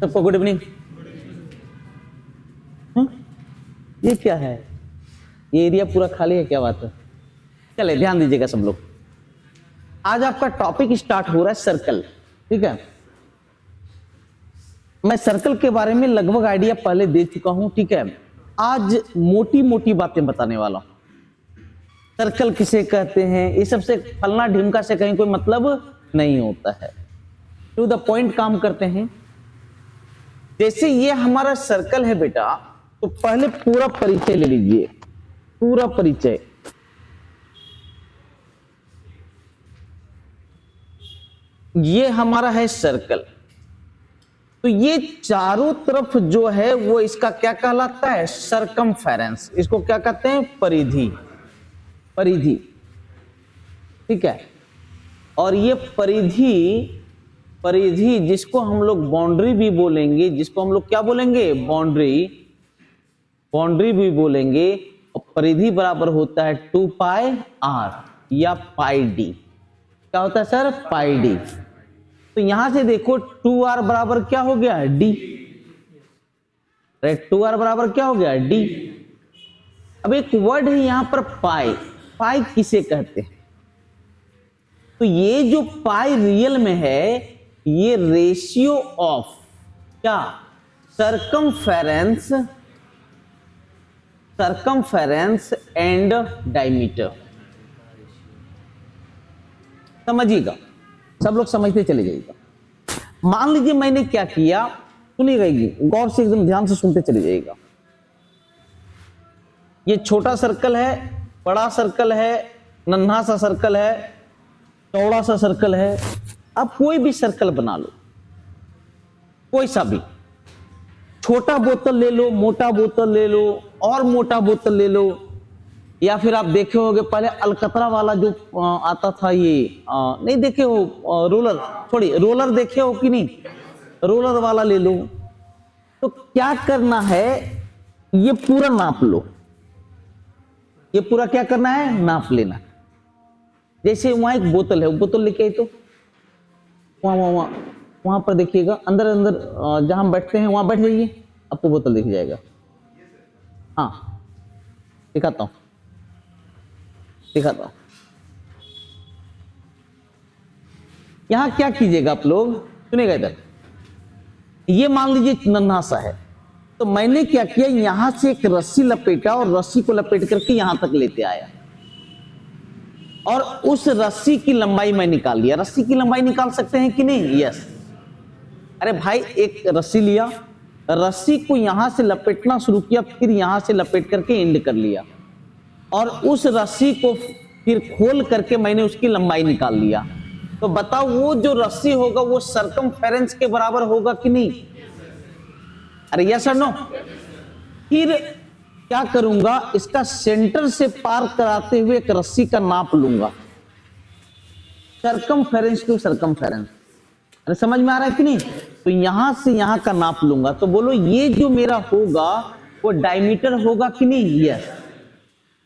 सबको good evening. ये क्या है? ये एरिया पूरा खाली है, क्या बात है? चले ध्यान दीजिएगा सब लोग। आज आपका टॉपिक स्टार्ट हो रहा है सर्कल, ठीक है। मैं सर्कल के बारे में लगभग आइडिया पहले दे चुका हूं, ठीक है। आज मोटी मोटी बातें बताने वाला हूं। सर्कल किसे कहते हैं, ये सबसे फलना ढिमका से कहीं कोई मतलब नहीं होता है। टू द पॉइंट काम करते हैं। जैसे ये हमारा सर्कल है बेटा, तो पहले पूरा परिचय ले लीजिए, पूरा परिचय। ये हमारा है सर्कल, तो ये चारों तरफ जो है वो इसका क्या कहलाता है? सरकमफेरेंस। इसको क्या कहते हैं? परिधि, परिधि, ठीक है। और ये परिधि, परिधि जिसको हम लोग बाउंड्री भी बोलेंगे, जिसको हम लोग क्या बोलेंगे? बाउंड्री, बाउंड्री भी बोलेंगे। और परिधि बराबर होता है 2 पाई r या पाई d। क्या होता है सर? पाई d। तो यहां से देखो 2r बराबर क्या हो गया? d। 2r बराबर क्या हो गया? d। अब एक वर्ड है यहां पर पाई। पाई किसे कहते हैं? तो ये जो पाई रियल में है, ये रेशियो ऑफ क्या? Circumference, circumference and diameter. समझिएगा, सब लोग समझते चले जाइएगा। मान लीजिए मैंने क्या किया, सुनिएगा, गौर से एकदम ध्यान से सुनते चले जाइएगा। ये छोटा सर्कल है, बड़ा सर्कल है, नन्हा सा सर्कल है, चौड़ा सा सर्कल है। अब कोई भी सर्कल बना लो, कोई सा भी। छोटा बोतल ले लो, मोटा बोतल ले लो, और मोटा बोतल ले लो, या फिर आप देखे होंगे पहले अलकतरा वाला जो आता था, ये नहीं देखे हो? रोलर, छोड़िए, रोलर देखे हो कि नहीं? रोलर वाला ले लो। तो क्या करना है, ये पूरा नाप लो। ये पूरा क्या करना है? नाप लेना। जैसे वहां एक बोतल है, बोतल लेके आई, तो वहां पर देखिएगा, अंदर अंदर जहां हम बैठते हैं वहां बैठ जाइए, आपको बोतल दिख जाएगा। हाँ, दिखाता हूं, दिखाता हूं। यहां क्या कीजिएगा आप लोग, सुनिएगा इधर। ये मान लीजिए नन्हा सा है, तो मैंने क्या किया, यहां से एक रस्सी लपेटा और रस्सी को लपेट करके यहां तक लेते आया, और उस रस्सी की लंबाई मैं निकाल लिया। रस्सी की लंबाई निकाल सकते हैं कि नहीं? यस। अरे भाई, एक रस्सी लिया, रस्सी को यहां से लपेटना शुरू किया, फिर यहां से लपेट करके एंड कर लिया, और उस रस्सी को फिर खोल करके मैंने उसकी लंबाई निकाल लिया। तो बताओ, वो जो रस्सी होगा वो सरकमफेरेंस के बराबर होगा कि नहीं? अरे यस और नो? फिर क्या करूंगा, इसका सेंटर से पार कराते हुए एक रस्सी का नाप लूंगा, सरकमफेरेंस टू सरकमफेरेंस। अरे समझ में आ रहा है कि नहीं? तो यहां से यहां का नाप लूंगा, तो बोलो ये जो मेरा होगा वो डायमीटर होगा कि नहीं? यस।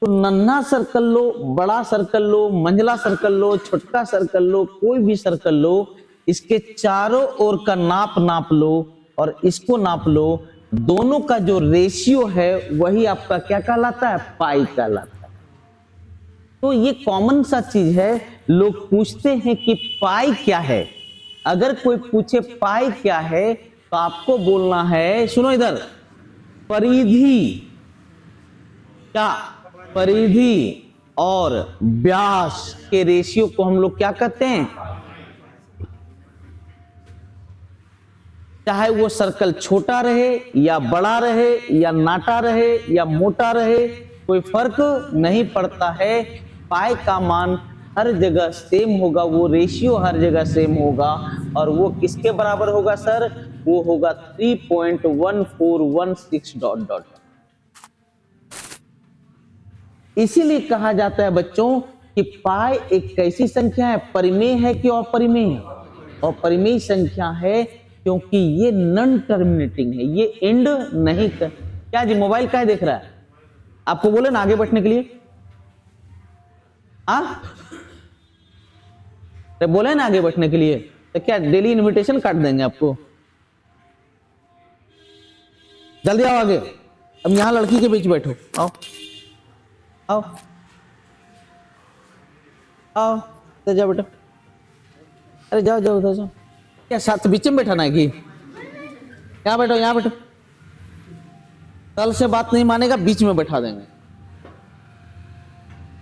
तो नन्हा सर्कल लो, बड़ा सर्कल लो, मंझला सर्कल लो, छोटा सर्कल लो, कोई भी सर्कल लो, इसके चारों ओर का नाप लो और इसको नाप लो। दोनों का जो रेशियो है वही आपका क्या कहलाता है? पाई कहलाता है। तो ये कॉमन सा चीज है, लोग पूछते हैं कि पाई क्या है। अगर कोई पूछे पाई क्या है, तो आपको बोलना है, सुनो इधर, परिधि, क्या? परिधि और व्यास के रेशियो को हम लोग क्या कहते हैं? चाहे वो सर्कल छोटा रहे या बड़ा रहे या नाटा रहे या मोटा रहे, कोई फर्क नहीं पड़ता है। पाई का मान हर जगह सेम होगा, वो रेशियो हर जगह सेम होगा, और वो किसके बराबर होगा सर? वो होगा 3.1416 डॉट डॉट। इसीलिए कहा जाता है बच्चों कि पाई एक कैसी संख्या है? परिमेय है कि अपरिमेय? और परिमेय संख्या है क्योंकि ये नॉन टर्मिनेटिंग है, ये एंड नहीं कर। क्या जी, मोबाइल क्या देख रहा है? आपको बोले ना आगे बैठने के लिए, तो बोले ना आगे बैठने के लिए, तो क्या डेली इनविटेशन काट देंगे आपको? जल्दी आओ आगे। अब यहां लड़की के बीच बैठो, आओ आओ आओ, इधर जाओ बेटा, अरे जाओ जाओ उधर जाओ। क्या साथ बीच में बैठाना है कि यहाँ बैठो, यहाँ बैठो। कल से बात नहीं मानेगा, बीच में बैठा देंगे।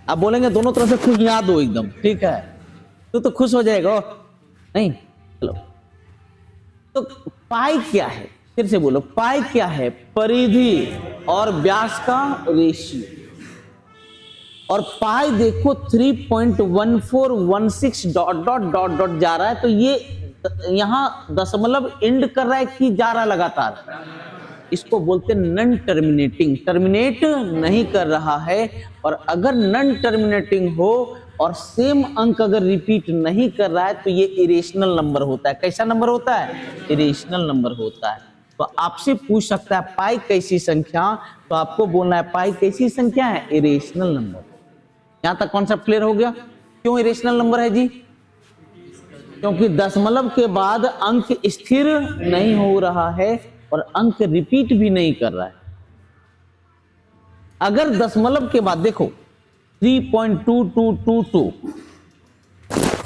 आप बोलेंगे दोनों तरफ से खुश याद दो एकदम, ठीक है, तो खुश हो जाएगा नहीं। चलो, तो पाई क्या है, फिर से बोलो, पाई क्या है? परिधि और व्यास का रेशियो। और पाई देखो 3.1416 डॉट डॉट डॉट डॉट जा रहा है, तो ये यहां दशमलव एंड कर रहा है कि जा रहा लगातार, इसको बोलते हैं नन टर्मिनेटिंग, टर्मिनेट नहीं कर रहा है। और अगर नन टर्मिनेटिंग हो और सेम अंक अगर रिपीट नहीं कर रहा है तो ये इरेशनल नंबर होता है। कैसा नंबर होता है? इरेशनल नंबर होता है। तो आपसे पूछ सकता है पाई कैसी संख्या, तो आपको बोलना है पाई कैसी संख्या है? Irrational number. यहां तक कॉन्सेप्ट क्लियर हो गया? क्यों इरेशनल नंबर है जी? क्योंकि दशमलव के बाद अंक स्थिर नहीं हो रहा है और अंक रिपीट भी नहीं कर रहा है। अगर दशमलव के बाद देखो 3.2222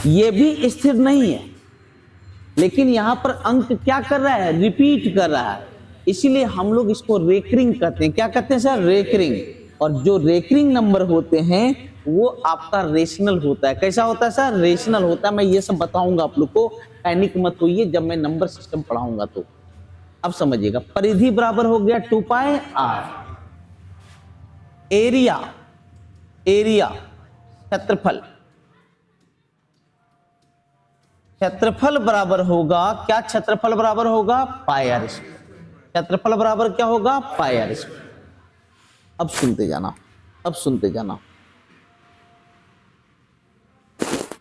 ये भी स्थिर नहीं है, लेकिन यहां पर अंक क्या कर रहा है? रिपीट कर रहा है। इसीलिए हम लोग इसको रेकरिंग कहते हैं। क्या कहते हैं सर? रेकरिंग। और जो रेकरिंग नंबर होते हैं वो आपका रेशनल होता है। कैसा होता है सर? रेशनल होता है। मैं ये सब बताऊंगा आप लोग को, पैनिक मत होइए, जब मैं नंबर सिस्टम पढ़ाऊंगा तो अब समझिएगा। परिधि बराबर हो गया 2 पाई आर। एरिया, एरिया क्षेत्रफल, क्षेत्रफल बराबर होगा क्या? क्षेत्रफल बराबर होगा पाई आर स्क्वायर। क्षेत्रफल बराबर क्या होगा? पाई आर स्क्वायर। अब सुनते जाना, अब सुनते जाना।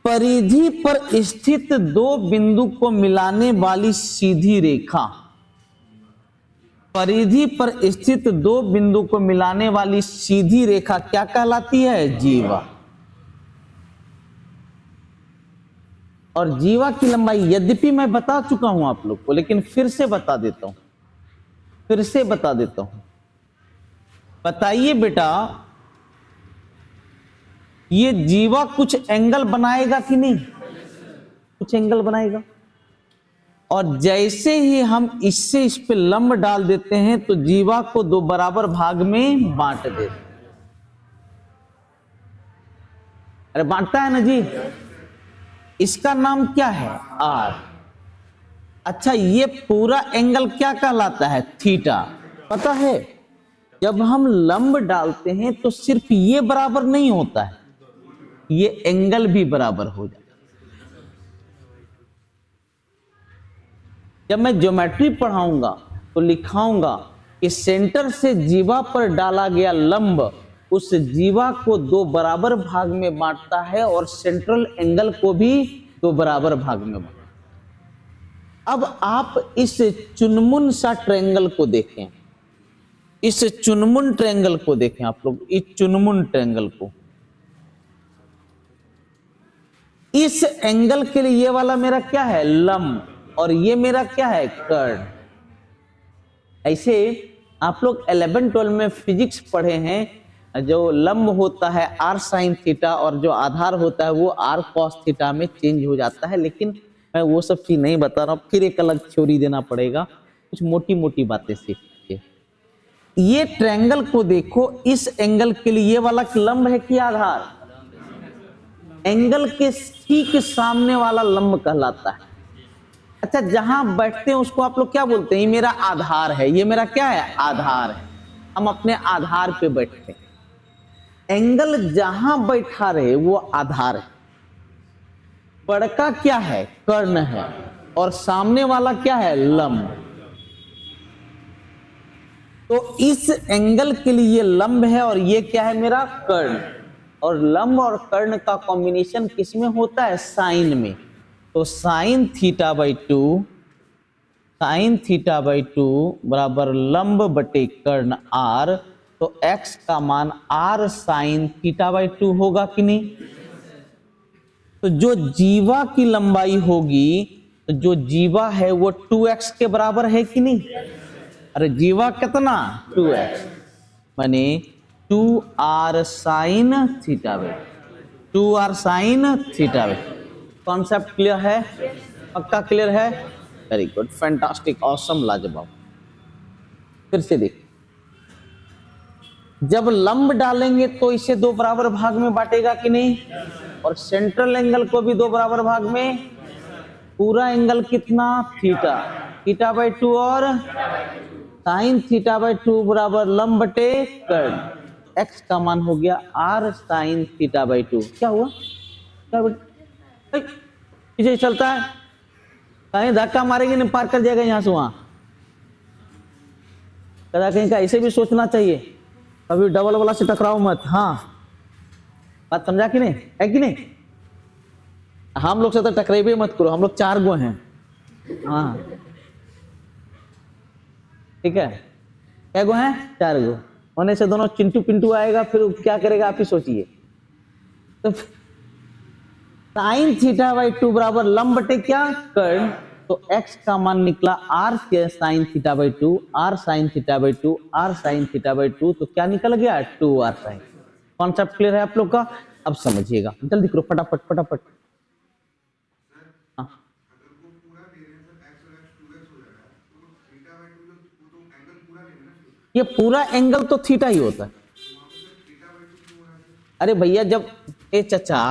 परिधि पर स्थित दो बिंदु को मिलाने वाली सीधी रेखा, परिधि पर स्थित दो बिंदु को मिलाने वाली सीधी रेखा क्या कहलाती है? जीवा। और जीवा की लंबाई यद्यपि मैं बता चुका हूं आप लोग को, लेकिन फिर से बता देता हूं, फिर से बता देता हूं। बताइए बेटा, ये जीवा कुछ एंगल बनाएगा कि नहीं? कुछ एंगल बनाएगा। और जैसे ही हम इससे इस पे लंब डाल देते हैं तो जीवा को दो बराबर भाग में बांट देते हैं। अरे बांटता है ना जी। इसका नाम क्या है? आर। अच्छा, ये पूरा एंगल क्या कहलाता है? थीटा। पता है, जब हम लंब डालते हैं तो सिर्फ ये बराबर नहीं होता है, ये एंगल भी बराबर हो जाता है। जब मैं ज्योमेट्री पढ़ाऊंगा तो लिखाऊंगा कि सेंटर से जीवा पर डाला गया लंब उस जीवा को दो बराबर भाग में बांटता है और सेंट्रल एंगल को भी दो बराबर भाग में बांटता है। अब आप इस चुनमुन सा ट्रायंगल को देखें, इस चुनमुन ट्रायंगल को देखें आप लोग, इस चुनमुन ट्रायंगल को। इस एंगल के लिए ये वाला मेरा क्या है? लंब, और ये मेरा क्या है? कर्ण। ऐसे आप लोग 11-12 में फिजिक्स पढ़े हैं, जो लंब होता है आर साइन थीटा और जो आधार होता है वो आर कॉस थीटा में चेंज हो जाता है। लेकिन मैं वो सब चीज नहीं बता रहा हूं, फिर एक अलग थ्योरी देना पड़ेगा। कुछ मोटी मोटी बातें सीखिए। ये ट्रायंगल को देखो, इस एंगल के लिए ये वाला लंब है कि आधार? एंगल के ठीक सामने वाला लंब कहलाता है। अच्छा, जहां बैठते हैं उसको आप लोग क्या बोलते हैं? ये मेरा आधार है। ये मेरा क्या है? आधार है। हम अपने आधार पे बैठते हैं। एंगल जहां बैठा रहे वो आधार है। बड़का क्या है? कर्ण है। और सामने वाला क्या है? लंब। तो इस एंगल के लिए लंब है और ये क्या है? मेरा कर्ण। और लंब और कर्ण का कॉम्बिनेशन किसमें होता है? साइन में। तो sine theta by 2, sine theta by 2 बराबर लंब बटे कर्ण आर। तो x का मान r साइन थीटा बाई 2 होगा कि नहीं? तो जो जीवा की लंबाई होगी, तो जो जीवा है वो 2x के बराबर है कि नहीं? अरे जीवा कितना 2x माने 2r sine theta by 2r sine theta by. Concept clear है? पक्का क्लियर है? वेरी गुड, फैंटास्टिक, ऑसम, लाजवाब। फिर से देख, जब लंब डालेंगे तो इसे दो बराबर भाग में बांटेगा कि नहीं, और सेंट्रल एंगल को भी दो बराबर भाग में। पूरा एंगल कितना थीटा, थीटा बाई 2 और साइन थीटा बाई 2 बराबर लंब बटे कर्ण। एक्स का मान हो गया r साइन थीटा बाई 2। क्या हुआ? क्या पीछे चलता है, कहीं धक्का मारेगी नहीं, पार कर जाएगा यहाँ से वहां। कदा कहीं का ऐसे भी सोचना चाहिए, कभी डबल वाला से टकराओ मत। हाँ, बात समझा कि नहीं? है कि नहीं? हम लोग से तो टकराई मत करो, हम लोग 4 गो हैं। हाँ ठीक है, क्या गो हैं? 4 गो होने से दोनों चिंटू पिंटू आएगा, फिर क्या करेगा आप ही सोचिए। तो साइन थीटा बाई 2 बराबर लंब बटे क्या कर्ण, तो x का मान निकला r sine theta by 2, r sine theta by 2, r sine theta by 2, तो क्या निकल गया 2r साइन। कॉन्सेप्ट क्लियर है आप लोग का? अब समझिएगा, जल्दी करो फटाफट फटाफट। हाँ, ये पूरा एंगल तो थीटा ही होता है। अरे भैया जब ए चचा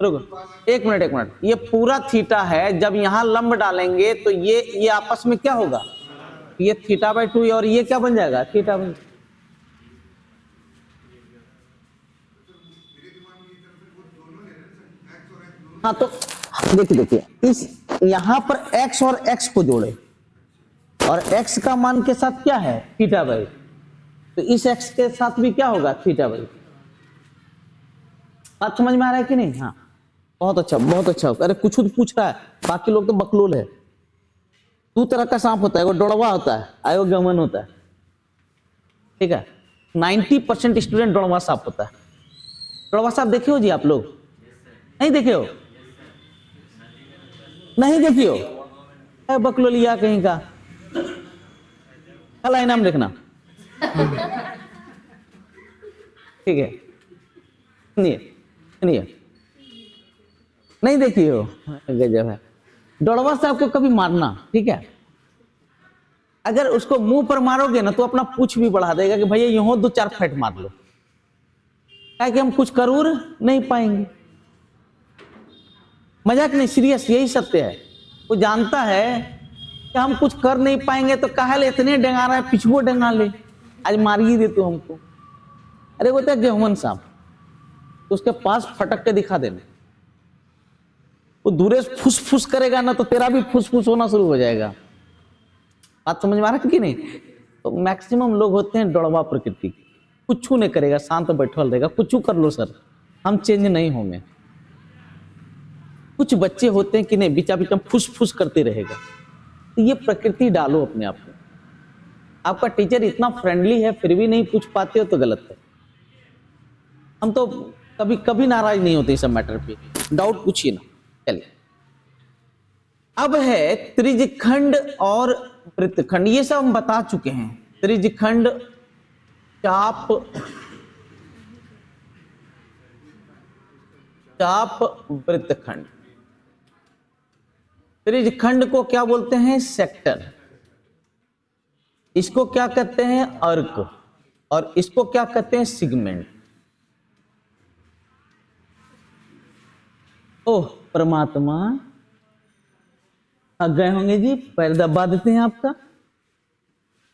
रुको, एक मिनट, ये पूरा थीटा है, जब यहां लंब डालेंगे तो ये आपस में क्या होगा, ये थीटा बाई 2 और ये क्या बन जाएगा थीटा बाई। हाँ तो देखिए इस यहां पर x और x को जोड़े और x का मान के साथ क्या है थीटा बाई, तो इस x के साथ भी क्या होगा थीटा बाई। बात समझ में आ रहा है कि नहीं? हाँ बहुत अच्छा बहुत अच्छा। अरे कुछ तो पूछ रहा है, बाकी लोग तो बकलोल है। 2 तरह का सांप होता है, वो डोड़वा होता है, आयोगमन होता है, ठीक है। 90% स्टूडेंट डोड़वा सांप होता है। डोड़वा सांप देखे हो जी आप लोग? नहीं देखे हो? नहीं देखी हो? बकलोलिया कहीं का, कल इनाम देखना। ठीक है, सुनिए, नहीं देखी हो? गजब है। डोड़वा साहब को कभी मारना, ठीक है, अगर उसको मुंह पर मारोगे ना तो अपना पूछ भी बढ़ा देगा कि भैया यूं 2-4 फैट मार लो, क्या कि हम कुछ करूर नहीं पाएंगे। मजाक नहीं, सीरियस, यही सत्य है। वो जानता है कि हम कुछ कर नहीं पाएंगे, तो काहे इतने डेंगा रहा है, पिछुओ डेंगा ले, आज मार ही दे तू हमको। अरे वो तो गेहूं साहब, तो उसके पास फटक के दिखा देना, वो दूरे फुस फुस करेगा ना तो तेरा भी फुस फुस होना शुरू हो जाएगा। बात समझ में आ रहा है कि नहीं? तो मैक्सिमम लोग होते हैं डोड़वा प्रकृति, कुछ नहीं करेगा, शांत बैठल रहेगा, कुछ कर लो सर हम चेंज नहीं होंगे। कुछ बच्चे होते हैं कि नहीं बीचा बीचा फुस फुस करते रहेगा, तो ये प्रकृति डालो अपने आप में। आपका टीचर इतना फ्रेंडली है फिर भी नहीं पूछ पाते हो तो गलत है। हम तो कभी कभी नाराज नहीं होते इस सब मैटर पे, डाउट पूछिए ना। चलिए अब है त्रिज्यखंड और वृत्तखंड, ये सब हम बता चुके हैं। त्रिज्यखंड, चाप, वृत्तखंड। त्रिज्यखंड को क्या बोलते हैं? सेक्टर। इसको क्या कहते हैं? अर्क। और इसको क्या कहते हैं? सिगमेंट। ओह परमात्मा, आ गए होंगे जी, पैर दबा देते हैं आपका।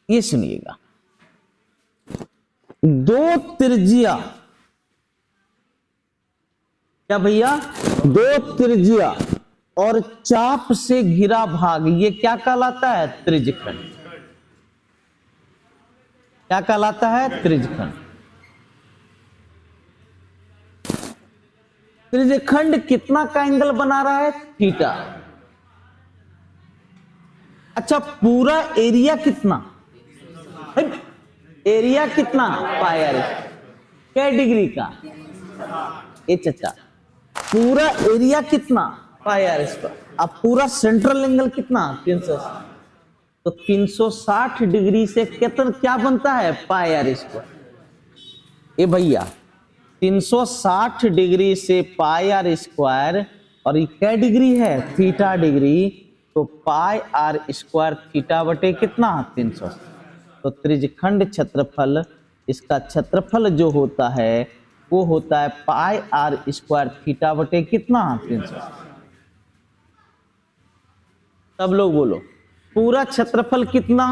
ये सुनिएगा, 2 त्रिज्या, क्या भैया? 2 त्रिज्या और चाप से घिरा भाग, ये क्या कहलाता है? त्रिज्यखंड। क्या कहलाता है? त्रिज्यखंड। त्रिज्यखंड कितना का एंगल बना रहा है? थीटा। अच्छा पूरा एरिया कितना? एरिया कितना? पायर। क्या डिग्री का? ए चचा, पूरा एरिया कितना? Pier square. अब पूरा सेंट्रल एंगल कितना? 300। तो 360 डिग्री से कितना क्या बनता है, पाई आर स्क्वायर। ए भैया 360 डिग्री से पाई आर स्क्वायर, और ये क्या डिग्री है, थीटा डिग्री, तो पाई आर स्क्वायर थीटा बटे कितना, 300। तो त्रिज्यखंड क्षेत्रफल, इसका क्षेत्रफल जो होता है वो होता है पाई आर स्क्वायर थीटा बटे कितना, 300। सब लोग बोलो, पूरा क्षेत्रफल कितना,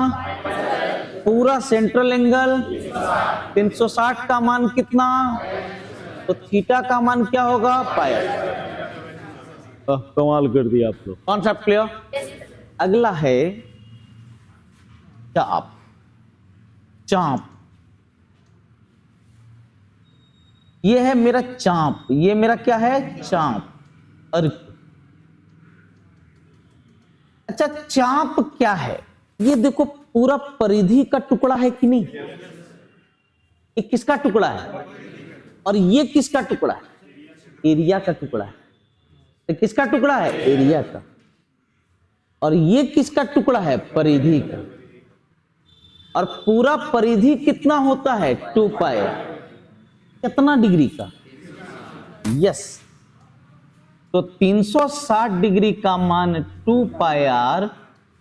पूरा सेंट्रल एंगल 360 का मान कितना, तो थीटा का मान क्या होगा, पाई। कमाल कर दिया आप लोग, कॉन्सेप्ट क्लियर। अगला है चाप। चाप, ये है मेरा चाप, ये मेरा क्या है, चाप। और अच्छा, चाप क्या है, ये देखो पूरा परिधि का टुकड़ा है कि नहीं, ये किसका टुकड़ा है, और ये किसका टुकड़ा है, एरिया का टुकड़ा है। तो किसका टुकड़ा है, एरिया का। और ये किसका टुकड़ा है, परिधि का। और पूरा परिधि कितना होता है, 2 पाई, कितना डिग्री का, यस। तो 360 डिग्री का मान 2 पाई आर,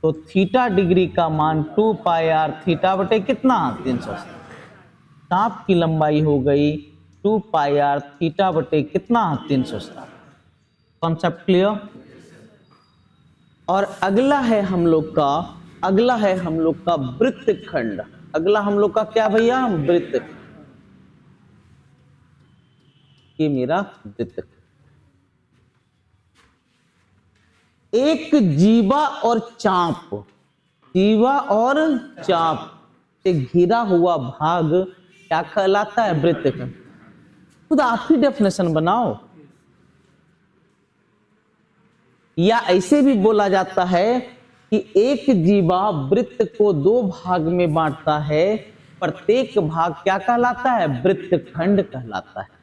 तो थीटा डिग्री का मान 2 पाई आर थीटा बटे कितना, 360। चाप की लंबाई हो गई 2 पाई आर थीटा बटे कितना, 360। Concept clear. और अगला है हम लोग का, अगला है हम लोग का वृत्तखंड। अगला हम लोग का क्या भैया, वृत्तखंड। ये मेरा वृत्तखंड, एक जीवा और चाप, जीवा और चाप से घिरा हुआ भाग क्या कहलाता है, वृत्तखंड। खुद आप ही डेफिनेशन बनाओ। या ऐसे भी बोला जाता है कि एक जीवा वृत्त को 2 भाग में बांटता है, प्रत्येक भाग क्या कहलाता है, वृत्तखंड कहलाता है।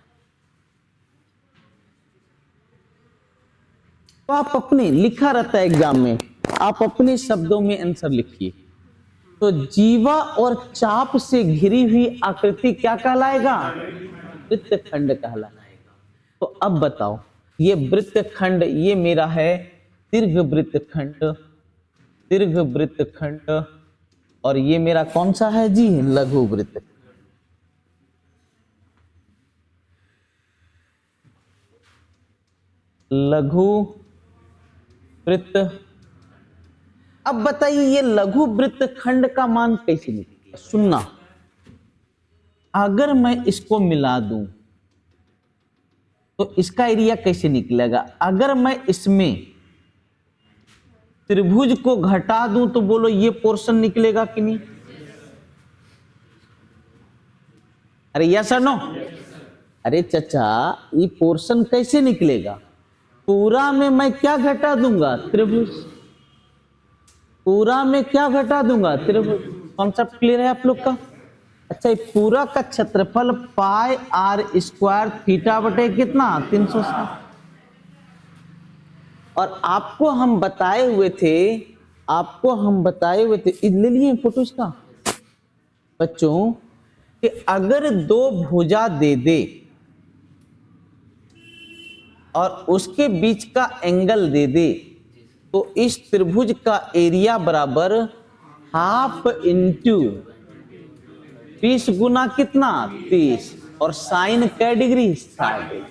तो आप अपने, लिखा रहता है एग्जाम में, आप अपने शब्दों में आंसर लिखिए। तो जीवा और चाप से घिरी हुई आकृति क्या कहलाएगा, वृत्तखंड कहलाएगा। तो अब बताओ, ये वृत्तखंड, ये मेरा है दीर्घ वृत्तखंड, दीर्घ वृत्तखंड, और ये मेरा कौन सा है जी, लघु वृत्तखंड। लघु वृत्त। अब बताइए ये लघु वृत्तखंड का मान कैसे निकलेगा, सुनना। अगर मैं इसको मिला दूं तो इसका एरिया कैसे निकलेगा। अगर मैं इसमें त्रिभुज को घटा दूं तो बोलो ये पोर्शन निकलेगा कि नहीं, अरे यस और नो। अरे चचा, ये पोर्शन कैसे निकलेगा, पूरा में मैं क्या घटा दूंगा, त्रिभुज। पूरा में क्या घटा दूंगा, त्रिभुज। कॉन्सेप्ट क्लियर है आप लोग का। अच्छा, ये पूरा का क्षेत्रफल पाई आर स्क्वायर थीटा बटे कितना, 360। और आपको हम बताए हुए थे, आपको हम बताए हुए थे, ले लिए फोटो इसका बच्चों, कि अगर 2 भुजा दे दे और उसके बीच का एंगल दे दे, तो इस त्रिभुज का एरिया बराबर हाफ इंटू 20 गुना कितना, 30, और साइन कै डिग्री, 60 डिग्री।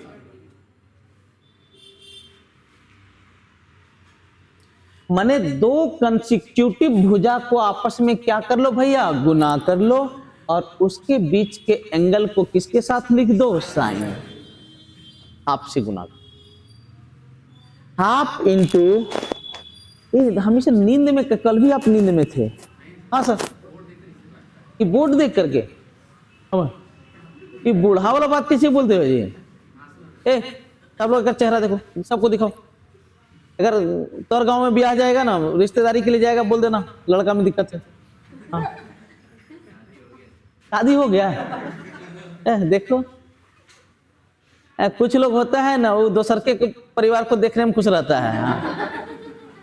माने 2 कंसिक्यूटिव भुजा को आपस में क्या कर लो भैया, गुना कर लो, और उसके बीच के एंगल को किसके साथ लिख दो, साइन। हाफ से गुना, हाफ इंटू, हमेशा नींद में, कल भी आप नींद में थे, हाँ सर, ये बोर्ड देख करके, ये बूढ़ा वाला बात कैसे बोलते हो ये, सब लोग का चेहरा देखो, सबको दिखाओ। अगर तोर गांव में भी आ जाएगा ना, रिश्तेदारी के लिए जाएगा, बोल देना लड़का में दिक्कत है, हाँ शादी हो गया है। देखो कुछ लोग होता है ना, वो दोसर के परिवार को देखने में खुश रहता है, हाँ।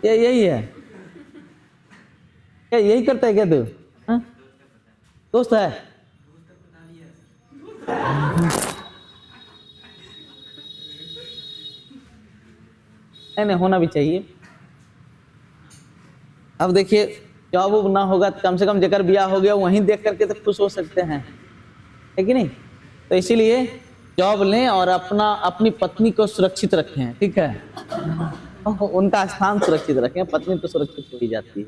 ये यही है। क्या यही करता है क्या तू? हाँ? दोस्त है? नहीं नहीं, होना भी चाहिए। अब देखिए, जॉब वॉब ना होगा तो कम से कम जेकर ब्याह हो गया वहीं देख करके तो खुश हो सकते हैं, है कि नहीं? तो इसीलिए जॉब लें और अपनी पत्नी को सुरक्षित रखें, ठीक है? उनका स्थान सुरक्षित रखें, पत्नी तो सुरक्षित हो ही जाती है।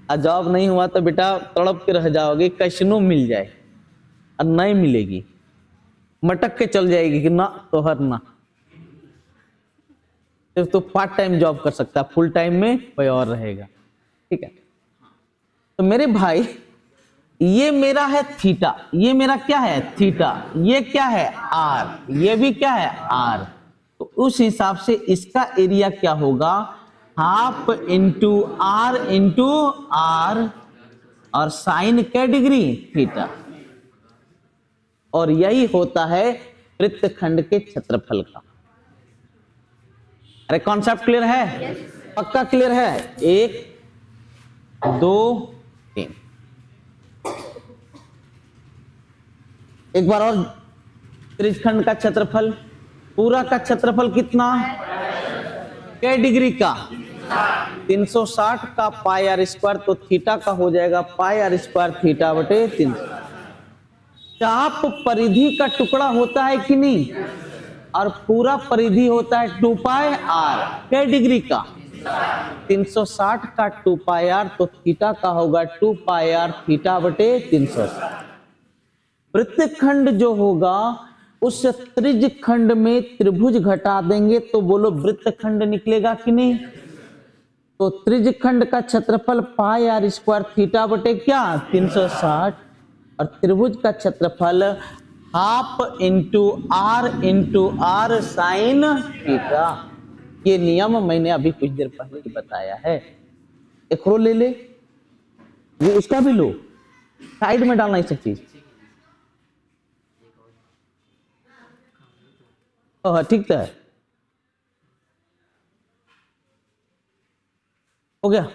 और जॉब नहीं हुआ तो बेटा तड़प के रह जाओगे, कैसनो मिल जाए और नहीं मिलेगी, मटक के चल जाएगी कि ना तोहर ना। सिर्फ तो पार्ट टाइम जॉब कर सकता है, फुल टाइम में कोई और रहेगा, ठीक है? तो मेरे भाई, ये मेरा है थीटा, ये मेरा क्या है थीटा, ये क्या है आर, ये भी क्या है आर। तो उस हिसाब से इसका एरिया क्या होगा, हाफ इंटू आर और साइन क्या डिग्री थीटा। और यही होता है वृत्तखंड के क्षेत्रफल का। अरे कॉन्सेप्ट क्लियर है? पक्का क्लियर है? 1 2 3। एक बार और, त्रिज्यखंड का क्षेत्रफल, पूरा का क्षेत्रफल कितना, क्या डिग्री का 360 का पाई आर स्क्वायर, तो थीटा का हो जाएगा पाई आर स्क्वायर थीटा बटे 300। चाप परिधि का टुकड़ा होता है कि नहीं, और पूरा परिधि होता है 2 पाई आर, क्या डिग्री का 360 का 2 पाई आर, तो थीटा का होगा 2 पाई आर थीटा बटे 360। वृत्तखंड जो होगा उस त्रिज्यखंड में त्रिभुज घटा देंगे तो बोलो वृत्तखंड निकलेगा कि नहीं? तो त्रिज्यखंड का क्षेत्रफल पाई आर स्क्वायर थीटा बटे क्या 360, और त्रिभुज का क्षेत्रफल half into R sine theta. ये नियम मैंने अभी कुछ देर पहले ही बताया है। एक रो ले ले, वो उसका भी लो, साइड में डालना ये सब चीज। ठीक है, हो गया।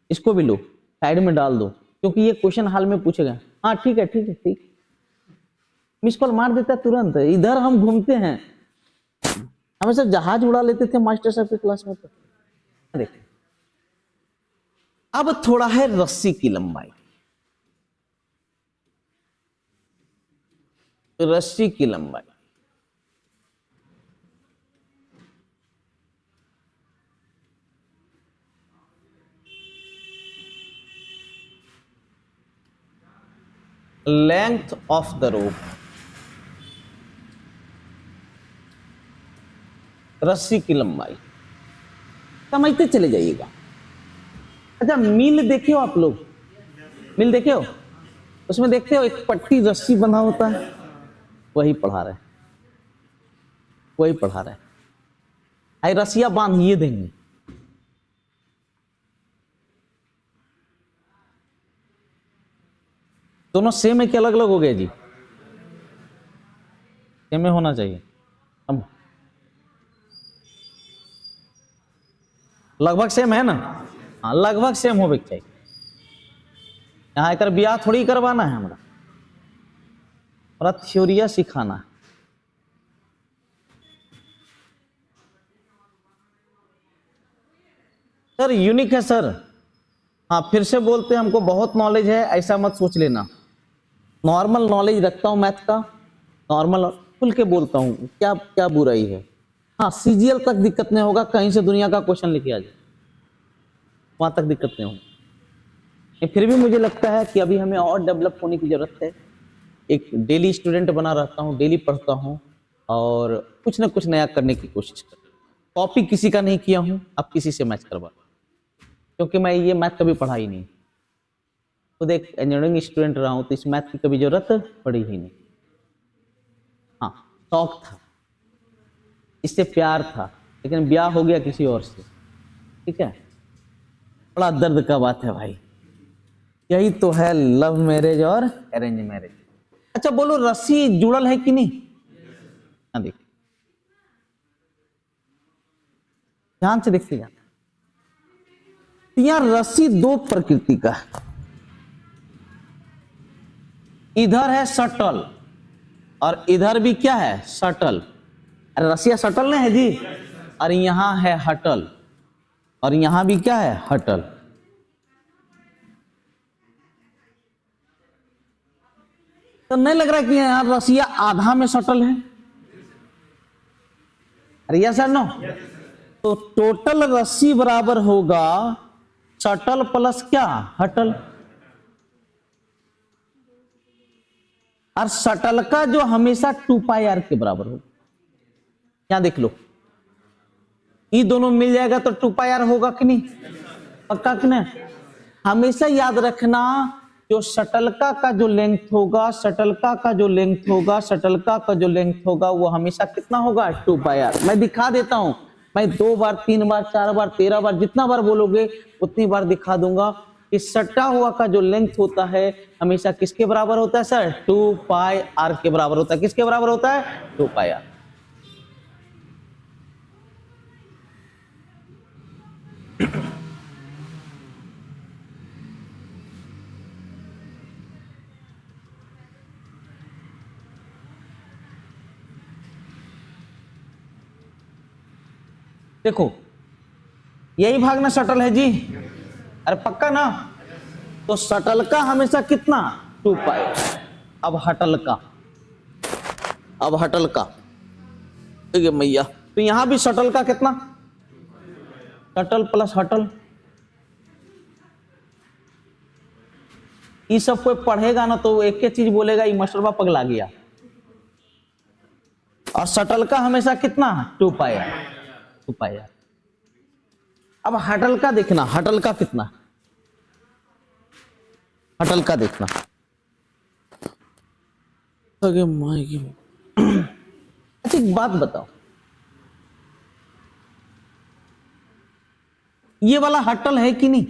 इसको भी लो, साइड में डाल दो, क्योंकि ये क्वेश्चन हाल में पूछेगा। हाँ ठीक है ठीक है ठीक। मिस कॉल मार देता है तुरंत, इधर हम घूमते हैं, हमेशा जहाज उड़ा लेते थे मास्टर साहब की क्लास में। तो देखिए, अब थोड़ा है रस्सी की लंबाई। रस्सी की लंबाई लेंथ ऑफ द रोप, रस्सी की लंबाई समझते चले जाइएगा। अच्छा, मील देखे हो आप लोग? मील देखे हो? उसमें देखते हो एक पट्टी रस्सी बंधा होता है, वही पढ़ा रहे, वही पढ़ा रहे। आई रस्सियां बांधिए देंगे। दोनों सेम है कि अलग अलग हो गए जी? सेम में होना चाहिए, हम लगभग सेम है ना? हाँ, लगभग सेम हो चाहिए। यहाँ एक ब्याह थोड़ी करवाना है हमारा, और थ्योरिया सिखाना है। सर यूनिक है सर। हाँ फिर से बोलते हैं, हमको बहुत नॉलेज है ऐसा मत सोच लेना। नॉर्मल नॉलेज रखता हूँ मैथ का, नॉर्मल खुल के बोलता हूँ, क्या क्या बुराई है। हाँ सीजीएल तक दिक्कत नहीं होगा, कहीं से दुनिया का क्वेश्चन लेके आ जाए वहां तक दिक्कत नहीं होगी। फिर भी मुझे लगता है कि अभी हमें और डेवलप होने की जरूरत है। एक डेली स्टूडेंट बना रहता हूँ, डेली पढ़ता हूँ और कुछ ना कुछ नया करने की कोशिश करता हूँ। कॉपी किसी का नहीं किया हूँ, अब किसी से मैच करवा, क्योंकि मैं ये मैथ कभी पढ़ा ही नहीं। खुद एक इंजीनियरिंग स्टूडेंट रहा हूँ, तो इस मैथ की कभी जरूरत पड़ी ही नहीं। हाँ शौक था, इससे प्यार था, लेकिन ब्याह हो गया किसी और से, ठीक है? बड़ा दर्द का बात है भाई, यही तो है लव मैरिज और अरेंज मैरिज। अच्छा बोलो, रस्सी जुड़ल है कि नहीं? हाँ देखिए, ध्यान से देखते जाना। यहां रस्सी दो प्रकृति का है, इधर है सटल और इधर भी क्या है सटल। अरे रस्सियां सटल नहीं है जी, और यहां है हटल और यहां भी क्या है हटल। तो नहीं लग रहा कि यहां रस्सियां आधा में सटल है? अरे यस और नो? तो टोटल रस्सी बराबर होगा सटल प्लस क्या हटल। और सटल का जो हमेशा 2πr के बराबर होगा। यहां देख लो, ये दोनों मिल जाएगा तो 2πr होगा कि नहीं? पक्का कि नहीं? हमेशा याद रखना, जो शटलका का जो लेंथ होगा, शटलका का जो लेंथ होगा, शटलका का जो लेंथ होगा, वो हमेशा कितना होगा 2πr। मैं दिखा देता हूं, मैं 2 बार 3 बार 4 बार 13 बार जितना बार बोलोगे उतनी बार दिखा दूंगा कि सटा हुआ का जो लेंथ होता है हमेशा किसके बराबर होता है सर? 2πr के बराबर होता है। किसके बराबर होता है? 2πr। देखो यही भाग ना शटल है जी, अरे पक्का ना? तो शटल का हमेशा कितना 2π। अब हटल का, अब हटल का ठीक है मैया, तो यहां भी शटल का कितना? शटल प्लस हटल। ये सब कोई पढ़ेगा ना तो एक ही चीज बोलेगा, ये मास्टरबा पगला गया। और शटल का हमेशा कितना 2π। अब हटल का देखना, हटल का कितना? हटल का देखना। अच्छा एक बात बताओ, ये वाला हटल है कि नहीं?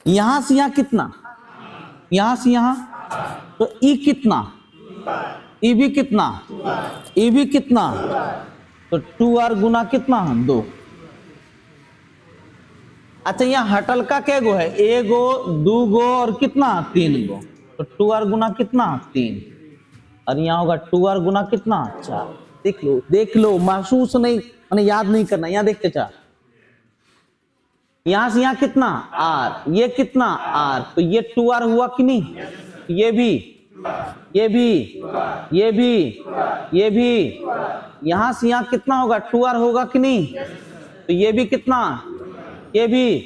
यहां से यहां कितना? यहां से यहां, तो ई कितना? ई भी कितना? ई भी कितना? तो 2r गुना कितना 2। अच्छा यहाँ हटल का क्या गो है? एगो, 2 गो और कितना 3 गो, तो 2r गुना कितना 3, और यहाँ होगा 2r गुना कितना 4। देख लो, देख लो, महसूस नहीं मैंने याद नहीं करना। यहाँ देखते चाह, यहां से यहां कितना r, ये कितना r, तो ये 2r हुआ कि नहीं? ये भी, ये भी, ये भी, ये भी, यहां से यहां कितना होगा 2r होगा कि नहीं? तो ये भी कितना? ये भी।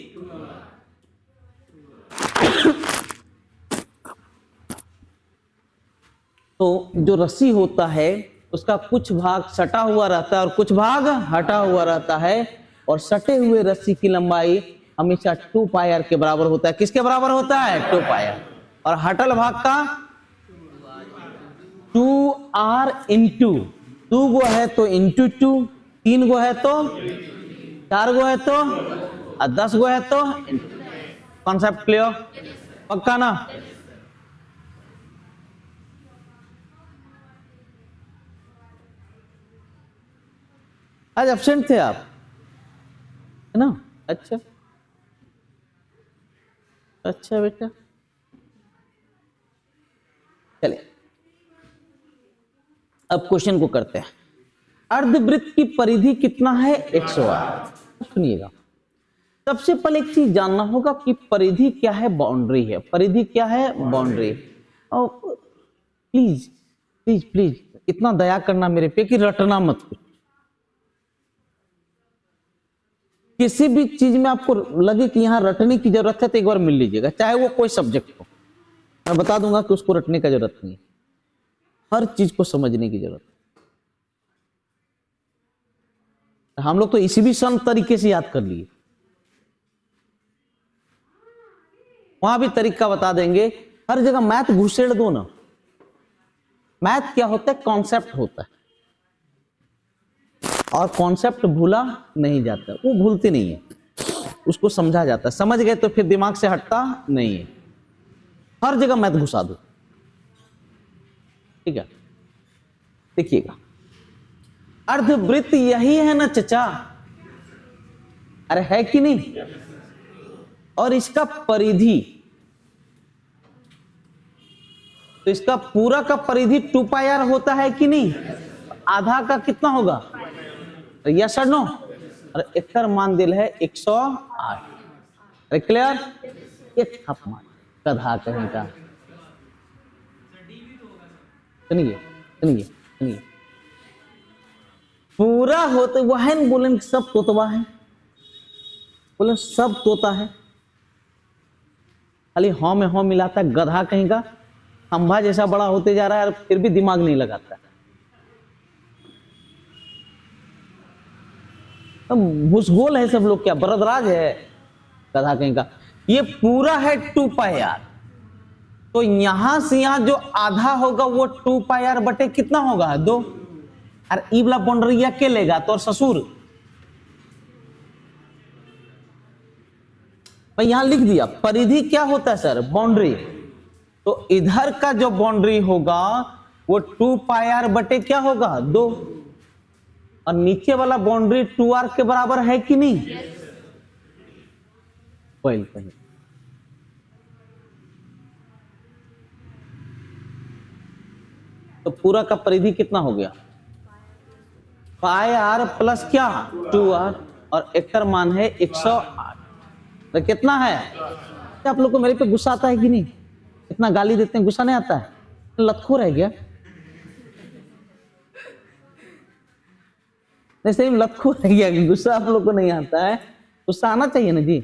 तो जो रस्सी होता है उसका कुछ भाग सटा हुआ रहता है और कुछ भाग हटा हुआ रहता है, और सटे हुए रस्सी की लंबाई हमेशा 2πr के बराबर होता है। किसके बराबर होता है? 2πr। और हटल भाग का 2r इंटू 2 गो है तो इंटू 2, 3 गो है तो, 4 गो है तो, और 10 गो है तो। Concept clear? पक्का ना? आज एब्सेंट थे आप, है ना? अच्छा अच्छा बेटा, चलिए अब क्वेश्चन को करते हैं। अर्धवृत्त की परिधि कितना है? 108। सुनिएगा, सबसे पहले एक चीज जानना होगा कि परिधि क्या है? बाउंड्री है। परिधि क्या है? बाउंड्री। और प्लीज प्लीज प्लीज इतना दया करना मेरे पे कि रटना मत कुछ। किसी भी चीज में आपको लगे कि यहां रटने की जरूरत है तो एक बार मिल लीजिएगा, चाहे वो कोई सब्जेक्ट हो। मैं बता दूंगा कि उसको रटने का जरूरत नहीं, हर चीज को समझने की जरूरत है। हम लोग तो इसी भी सन तरीके से याद कर लिए, वहां भी तरीका बता देंगे। हर जगह मैथ घुसेड़ दो ना। मैथ क्या होता है? कॉन्सेप्ट होता है, और कॉन्सेप्ट भूला नहीं जाता, वो भूलते नहीं है, उसको समझा जाता है। समझ गए तो फिर दिमाग से हटता नहीं है। हर जगह मैथ घुसा दो, ठीक है? देखिएगा, अर्धवृत्त यही है ना चचा? अरे है कि नहीं? और इसका परिधि, तो इसका पूरा का परिधि 2 पाई आर होता है कि नहीं? आधा का कितना होगा? यस और नो? और एकर मान दिल है 108। अरे क्लियर? एक थप मान गधा कहीं का। सुनिए सुनिए सुनिए, पूरा होते वह है न, बोले सब तोतवा है, बोले सब तोता है, खाली हाँ में हाँ मिलाता है, गधा कहीं का। खंभा जैसा बड़ा होते जा रहा है और फिर भी दिमाग नहीं लगाता। भूसगोल है सब लोग, क्या बरदराज है गधा कहीं का। ये पूरा है 2 पाई आर, तो यहां से यहां जो आधा होगा वो 2 पाई आर बटे कितना होगा? 2। और ई वाला बाउंड्री के लेगा तो ससुर, मैं यहां लिख दिया परिधि क्या होता है सर? बाउंड्री। तो इधर का जो बाउंड्री होगा वो 2 पाई आर बटे क्या होगा? 2। और नीचे वाला बाउंड्री 2 आर के बराबर है कि नहीं? कहीं तो पूरा का परिधि कितना हो गया? पाई आर प्लस क्या? 2 आर, और एकर मान है 108। तो कितना है? क्या आप लोग को मेरे पे गुस्सा आता है कि नहीं? इतना गाली देते हैं, गुस्सा नहीं आता है? लतखोर है क्या? नहीं सही लतखोर है क्या? गुस्सा आप लोग को नहीं आता है? गुस्सा आना चाहिए ना जी,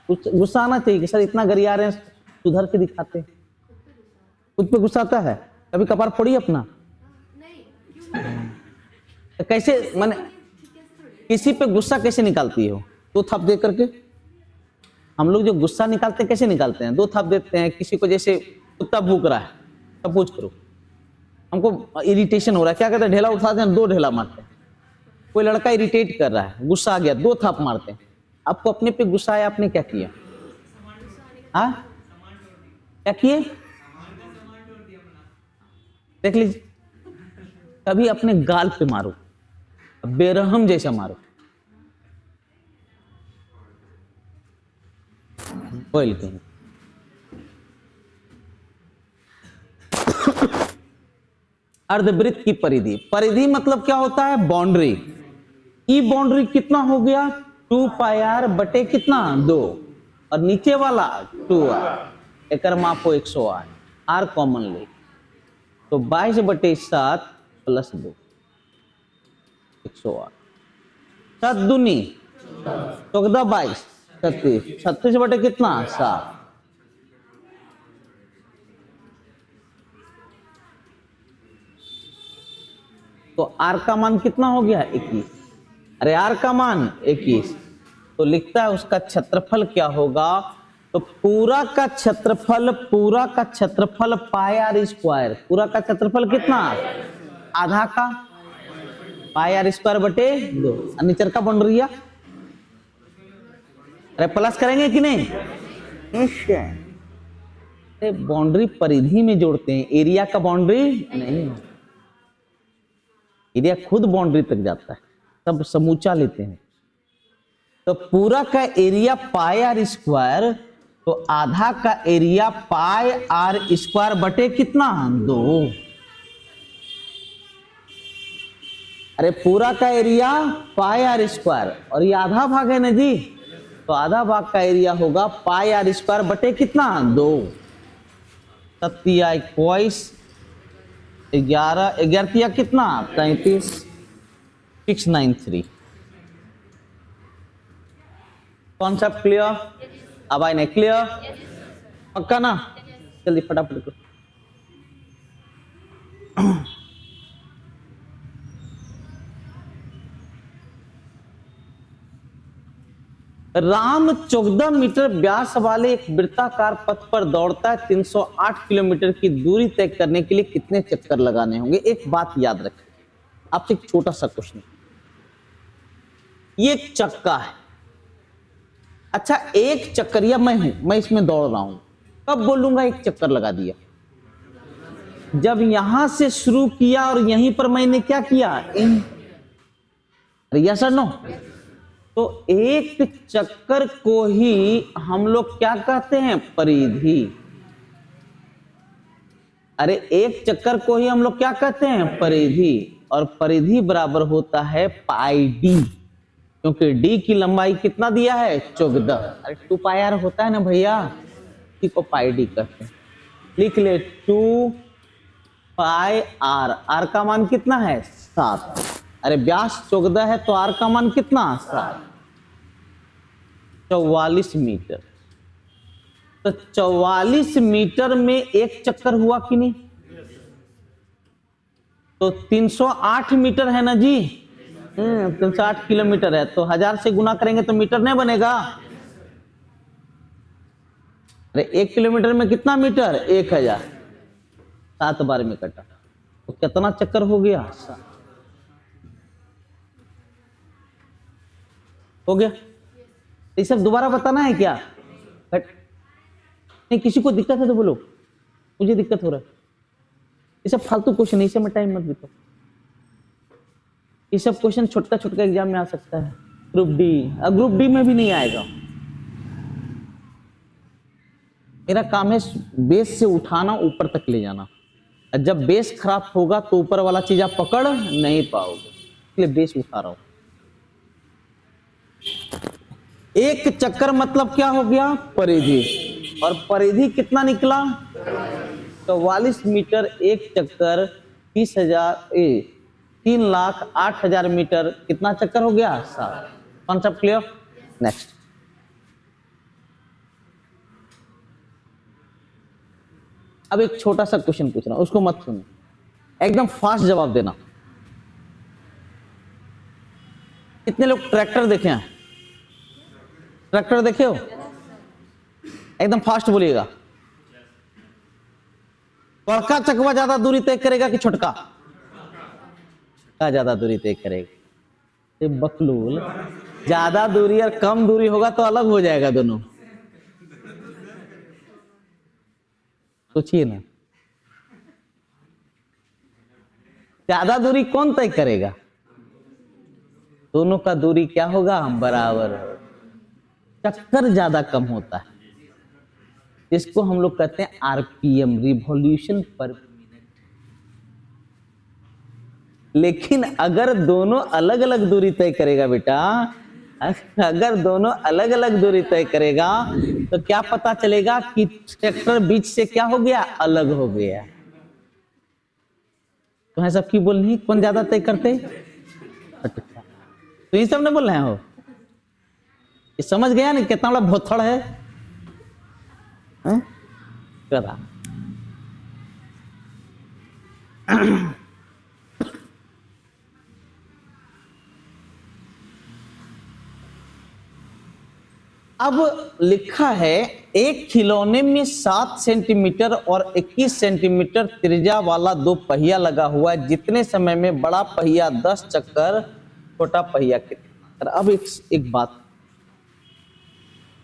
गुस्सा आना चाहिए कि सर इतना गरिया रहे हैं, सुधर के दिखाते। खुद पे गुस्सा आता है? कभी कपार फोड़ी अपना? तो कैसे माने किसी पे गुस्सा कैसे निकालती हो? 2 थप दे करके। हम लोग जो गुस्सा निकालते हैं कैसे निकालते हैं? 2 थप देते हैं। किसी को जैसे कुत्ता भूख रहा है, तब पूछ करो, हमको इरिटेशन हो रहा है, क्या कहते हैं? ढेला उठाते हैं, 2 ढेला मारते हैं। कोई लड़का इरिटेट कर रहा है, गुस्सा आ गया, 2 थप मारते हैं। आपको अपने पे गुस्सा आया, आपने क्या किया? हाँ क्या किए? देख लीजिए, कभी अपने गाल पे मारो, बेरहम जैसा मारो। बोल कहीं अर्धवृत्त की परिधि, परिधि मतलब क्या होता है? बाउंड्री। ई बाउंड्री कितना हो गया? 2 पाई आर बटे कितना? 2, और नीचे वाला 2 आर, एकर माप हो 108। आर कॉमन ले तो 22 बटे 7 प्लस 2, 108। 7 दूनी 14, 22 36, 36 बटे कितना? 7। तो आर का मान कितना हो गया? 21। अरे आर का मान 21, तो लिखता है उसका क्षेत्रफल क्या होगा? तो पूरा का क्षेत्रफल पाई आर स्क्वायर। पूरा का क्षेत्रफल कितना? आधा का पाई आर स्क्वायर बटे 2। नीचे का बाउंड्री, अरे प्लस करेंगे कि नहीं? बाउंड्री परिधि में जोड़ते हैं, एरिया का बाउंड्री नहीं। एरिया खुद बाउंड्री तक जाता है, तब समूचा लेते हैं। तो पूरा का एरिया पाई आर स्क्वायर, तो आधा का एरिया पाई आर स्क्वायर बटे कितना? 2। अरे पूरा का एरिया पाई आर स्क्वायर, और ये आधा भाग है ना जी, तो आधा भाग का एरिया होगा पाई आर स्क्वायर बटे कितना? 2। 7 21, 11 11 कितना? 33, 693। Concept clear? अब आई नहीं क्लियर? पक्का ना? जल्दी फटाफट करो। राम 14 मीटर व्यास वाले एक वृत्ताकार पथ पर दौड़ता है। 308 किलोमीटर की दूरी तय करने के लिए कितने चक्कर लगाने होंगे? एक बात याद रखें, आपसे एक छोटा सा क्वेश्चन। ये एक चक्का है, अच्छा एक चक्करिया मैं हूं, मैं इसमें दौड़ रहा हूं, कब बोलूंगा एक चक्कर लगा दिया? जब यहां से शुरू किया और यहीं पर मैंने क्या किया? यस और नो? तो एक चक्कर को ही हम लोग क्या कहते हैं? परिधि। अरे एक चक्कर को ही हम लोग क्या कहते हैं? परिधि। और परिधि बराबर होता है पाई डी, क्योंकि डी की लंबाई कितना दिया है? 14। अरे 2 पाई आर होता है ना भैया, इसी को पाई डी कहते हैं। लिख ले 2 पाई आर। आर का मान कितना है? 7। अरे व्यास 14 है तो आर का मान कितना? 7। 44 मीटर। तो 44 मीटर में एक चक्कर हुआ कि नहीं? तो 308 मीटर है ना जी। 308 किलोमीटर है, तो 1000 से गुना करेंगे तो मीटर नहीं बनेगा। अरे 1 किलोमीटर में कितना मीटर? 1000। 7 बार में कटा तो कितना चक्कर हो गया? 7 हो गया। ये सब दोबारा बताना है क्या? नहीं, किसी को दिक्कत है तो बोलो, मुझे दिक्कत हो रहा है। ये सब फालतू क्वेश्चन, इसे में टाइम मत बिताओ। ये सब क्वेश्चन छोटा छोटा एग्जाम में आ सकता है, ग्रुप डी। ग्रुप डी में भी नहीं आएगा। मेरा काम है बेस से उठाना, ऊपर तक ले जाना। जब बेस खराब होगा तो ऊपर वाला चीज आप पकड़ नहीं पाओगे, इसलिए बेस उठा रहा हूं। एक चक्कर मतलब क्या हो गया? परिधि। और परिधि कितना निकला? 44 मीटर। एक चक्कर 3,08,000 मीटर। कितना चक्कर हो गया? 7। Concept clear? नेक्स्ट। अब एक छोटा सा क्वेश्चन पूछ रहा हूं, उसको मत सुनो, एकदम फास्ट जवाब देना। कितने लोग ट्रैक्टर देखे हैं? ट्रैक्टर देखे हो? एकदम फास्ट बोलिएगा। बड़का चकवा ज्यादा दूरी तय करेगा कि छोटका? ज्यादा दूरी तय करेगा। ये बकलूल, ज्यादा दूरी और कम दूरी होगा तो अलग हो जाएगा दोनों। सोचिए ना, ज्यादा दूरी कौन तय करेगा? दोनों का दूरी क्या होगा? बराबर होगा। चक्कर ज्यादा कम होता है, जिसको हम लोग कहते हैं आरपीएम, रिवॉल्यूशन पर मिनट। लेकिन अगर दोनों अलग अलग दूरी तय करेगा बेटा, अगर दोनों अलग अलग दूरी तय करेगा तो क्या पता चलेगा कि ट्रैक्टर बीच से क्या हो गया? अलग हो गया। तो है सब की बोलनी, कौन ज्यादा तय करते? तो ये सब ने बोल रहे हो, ये समझ गया नहीं कितना बड़ा भोथड़ है? करा अब लिखा है एक खिलौने में 7 सेंटीमीटर और 21 सेंटीमीटर त्रिज्या वाला 2 पहिया लगा हुआ है। जितने समय में बड़ा पहिया 10 चक्कर, छोटा पहिया कितना? अब एक बात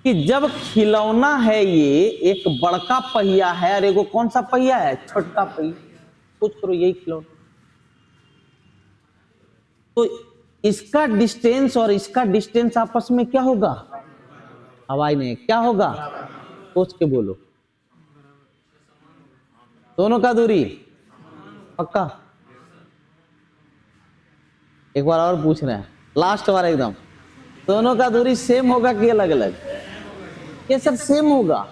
कि जब खिलौना है ये एक बड़का पहिया है और एगो कौन सा पहिया है? छोटा पहिया। सोच करो, यही खिलौना। तो इसका डिस्टेंस और इसका डिस्टेंस आपस में क्या होगा? हवाई नहीं, क्या होगा? सोच के बोलो। दोनों का दूरी पक्का? एक बार और पूछ रहे हैं, लास्ट बार एकदम। दोनों का दूरी सेम होगा कि अलग अलग? ये सब सेम होगा।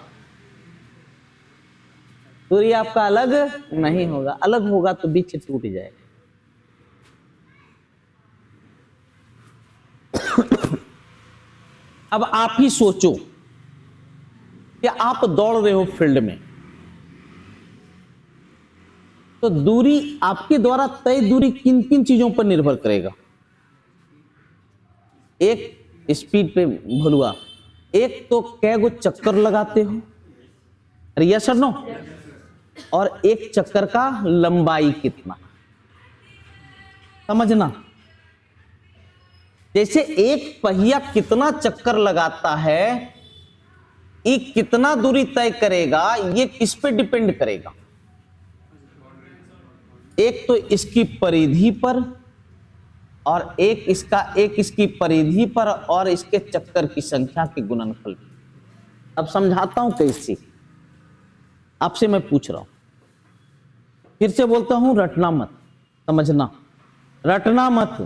दूरी आपका अलग नहीं होगा, अलग होगा तो बीच से टूट जाएगा। अब आप ही सोचो कि आप दौड़ रहे हो फील्ड में, तो दूरी आपके द्वारा तय दूरी किन किन चीजों पर निर्भर करेगा? एक स्पीड पे भलुआ, एक तो कैगो चक्कर लगाते हो, अरे यस और नो, और एक चक्कर का लंबाई कितना, समझना। जैसे एक पहिया कितना चक्कर लगाता है, ये कितना दूरी तय करेगा, ये किस पे डिपेंड करेगा? एक तो इसकी परिधि पर, और एक इसका, एक इसकी परिधि पर और इसके चक्कर की संख्या के गुणनफल। अब समझाता हूं कैसे, आपसे मैं पूछ रहा हूं, फिर से बोलता हूं, रटना मत, समझना, रटना मत।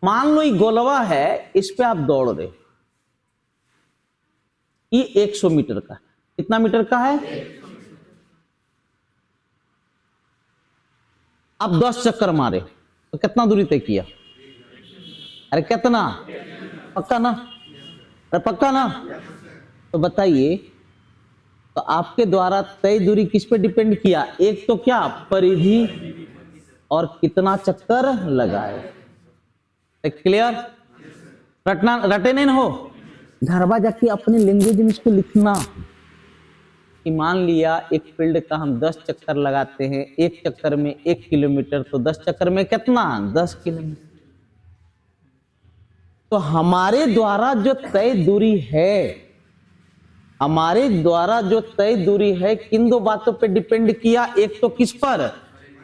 मान लो ये गोलवा है, इस पे आप दौड़ रहे, ये 100 मीटर का, कितना मीटर का है? आप 10 चक्कर मारे तो कितना दूरी तय किया? अरे कितना? पक्का ना? अरे पक्का ना? तो बताइए, तो आपके द्वारा तय दूरी किस पे डिपेंड किया? एक तो क्या, परिधि, और कितना चक्कर लगाए। क्लियर? रटना, रटे नहीं हो, घरवा जाके अपने लैंग्वेज में इसको लिखना कि मान लिया एक फील्ड का हम 10 चक्कर लगाते हैं, एक चक्कर में 1 किलोमीटर, तो 10 चक्कर में कितना? 10 किलोमीटर। तो हमारे द्वारा जो तय दूरी है, हमारे द्वारा जो तय दूरी है, किन दो बातों पे डिपेंड किया? एक तो किस पर?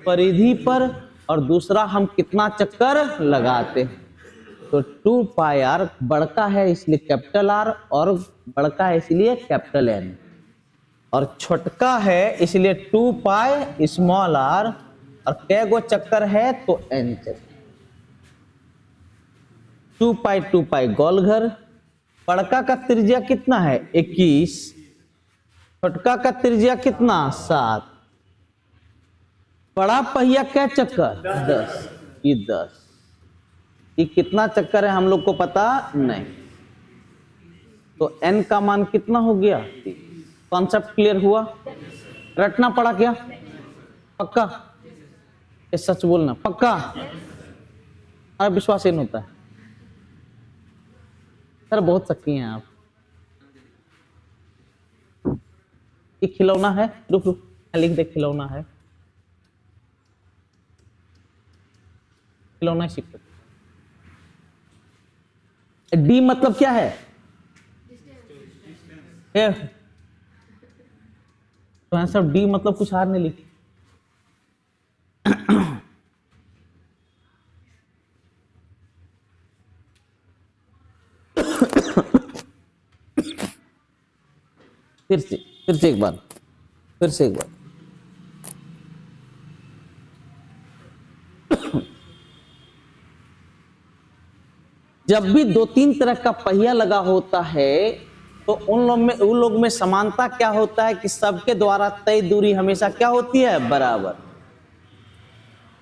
परिधि पर, और दूसरा हम कितना चक्कर लगाते हैं। तो 2 पाई आर बड़का है इसलिए कैपिटल आर, और बड़का है इसलिए कैपिटल एन, और छोटका है इसलिए 2 पाई स्मॉल आर, और कै गो चक्कर है तो एन चक्कर। 2 पाई गोल घर। बड़का का त्रिज्या कितना है? 21। छोटका का त्रिज्या कितना? 7। बड़ा पहिया क्या चक्कर? 10। ये 10, ये कितना चक्कर है हम लोग को पता नहीं, तो n का मान कितना हो गया? कॉन्सेप्ट क्लियर हुआ? रटना पड़ा क्या? पक्का? ये सच बोलना, पक्का? अरे विश्वास ही नहीं होता है सर, बहुत शक्की हैं आप। ये खिलौना है, रुक रुक लिख दे, खिलौना है, खिलौना सीख। डी मतलब क्या है? तो आंसर डी मतलब कुछ हार नहीं लिखी। फिर से एक बार, फिर से एक बार। जब भी 2-3 तरह का पहिया लगा होता है, तो उन लोग में समानता क्या होता है कि सबके द्वारा तय दूरी हमेशा क्या होती है? बराबर।